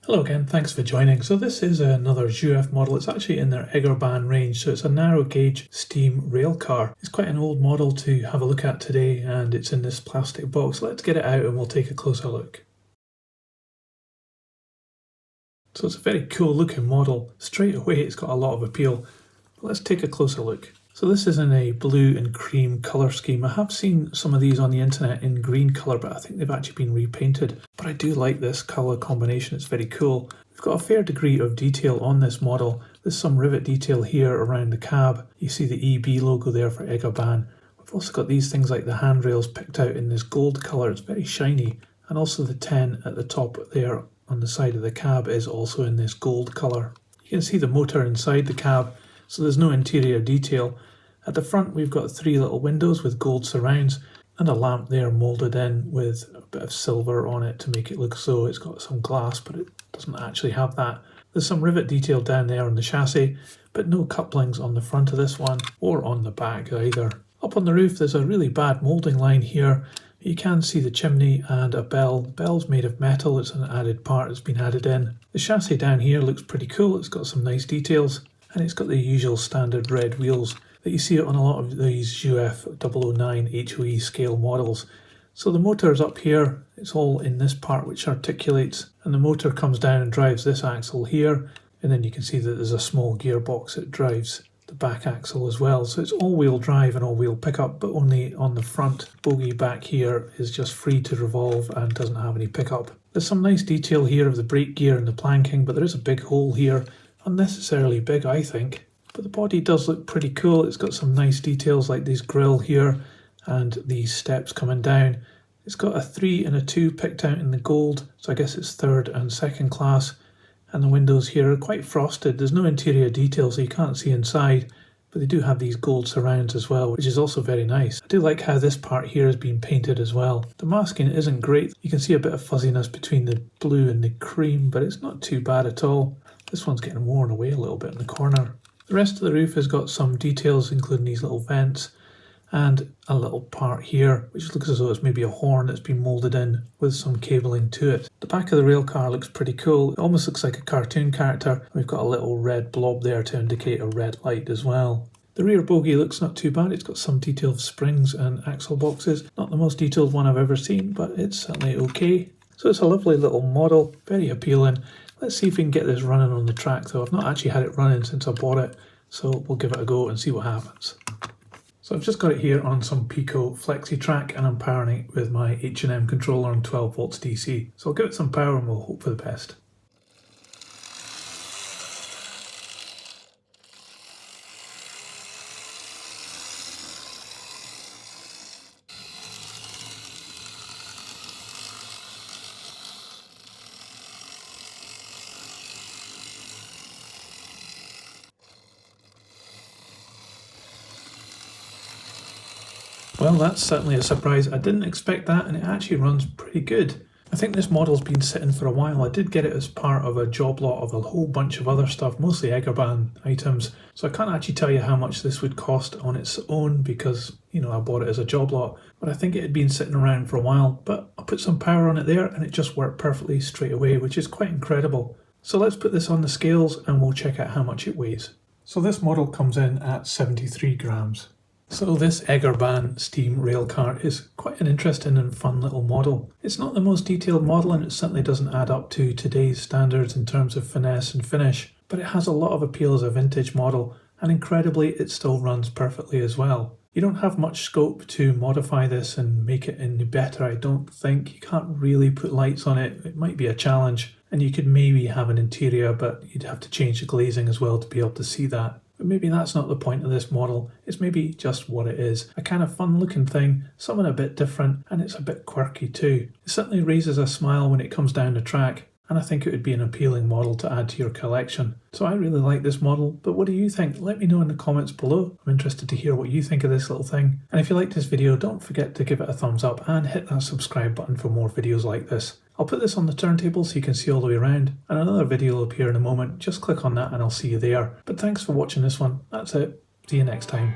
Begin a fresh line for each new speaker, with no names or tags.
Hello again, thanks for joining. So this is another Jouef model. It's actually in their Egger-Bahn range, so it's a narrow gauge steam rail car. It's quite an old model to have a look at today, and it's in this plastic box. Let's get it out and we'll take a closer look. So it's a very cool looking model. Straight away it's got a lot of appeal. But let's take a closer look. So this is in a blue and cream colour scheme. I have seen some of these on the internet in green colour, but I think they've actually been repainted. But I do like this colour combination, it's very cool. We've got a fair degree of detail on this model. There's some rivet detail here around the cab. You see the EB logo there for Egger-Bahn. We've also got these things like the handrails picked out in this gold colour, it's very shiny. And also the 10 at the top there on the side of the cab is also in this gold colour. You can see the motor inside the cab, so there's no interior detail. At the front we've got 3 little windows with gold surrounds and a lamp there moulded in with a bit of silver on it to make it look as though it's got some glass, but it doesn't actually have that. There's some rivet detail down there on the chassis, but no couplings on the front of this one or on the back either. Up on the roof there's a really bad moulding line here. You can see the chimney and a bell. The bell's made of metal, it's an added part that's been added in. The chassis down here looks pretty cool, it's got some nice details and it's got the usual standard red wheels that you see on a lot of these Jouef 009 HOE scale models. So the motor is up here, it's all in this part which articulates, and the motor comes down and drives this axle here, and then you can see that there's a small gearbox that drives the back axle as well. So it's all-wheel drive and all-wheel pickup, but only on the front bogie back here is just free to revolve and doesn't have any pickup. There's some nice detail here of the brake gear and the planking, but there is a big hole here, unnecessarily big I think. But the body does look pretty cool. It's got some nice details like this grille here and these steps coming down. It's got a 3 and a 2 picked out in the gold, so I guess it's third and second class. And the windows here are quite frosted. There's no interior detail so you can't see inside, but they do have these gold surrounds as well, which is also very nice. I do like how this part here has been painted as well. The masking isn't great. You can see a bit of fuzziness between the blue and the cream, but it's not too bad at all. This one's getting worn away a little bit in the corner. The rest of the roof has got some details, including these little vents and a little part here, which looks as though it's maybe a horn that's been moulded in with some cabling to it. The back of the rail car looks pretty cool. It almost looks like a cartoon character. We've got a little red blob there to indicate a red light as well. The rear bogie looks not too bad. It's got some detailed springs and axle boxes. Not the most detailed one I've ever seen, but it's certainly okay. So it's a lovely little model, very appealing. Let's see if we can get this running on the track though. I've not actually had it running since I bought it, so we'll give it a go and see what happens. So I've just got it here on some Pico Flexi track and I'm powering it with my H&M controller on 12 volts DC. So I'll give it some power and we'll hope for the best. Well, that's certainly a surprise. I didn't expect that and it actually runs pretty good. I think this model's been sitting for a while. I did get it as part of a job lot of a whole bunch of other stuff, mostly Egger-Bahn items. So I can't actually tell you how much this would cost on its own because, you know, I bought it as a job lot. But I think it had been sitting around for a while. But I put some power on it there and it just worked perfectly straight away, which is quite incredible. So let's put this on the scales and we'll check out how much it weighs. So this model comes in at 73 grams. So this Egger-Bahn steam rail car is quite an interesting and fun little model. It's not the most detailed model and it certainly doesn't add up to today's standards in terms of finesse and finish, but it has a lot of appeal as a vintage model and incredibly it still runs perfectly as well. You don't have much scope to modify this and make it any better, I don't think. You can't really put lights on it. It might be a challenge and you could maybe have an interior, but you'd have to change the glazing as well to be able to see that. But maybe that's not the point of this model, it's maybe just what it is. A kind of fun looking thing, something a bit different, and it's a bit quirky too. It certainly raises a smile when it comes down the track, and I think it would be an appealing model to add to your collection. So I really like this model, but what do you think? Let me know in the comments below. I'm interested to hear what you think of this little thing. And if you liked this video, don't forget to give it a thumbs up and hit that subscribe button for more videos like this. I'll put this on the turntable so you can see all the way around, and another video will appear in a moment. Just click on that and I'll see you there. But thanks for watching this one. That's it. See you next time.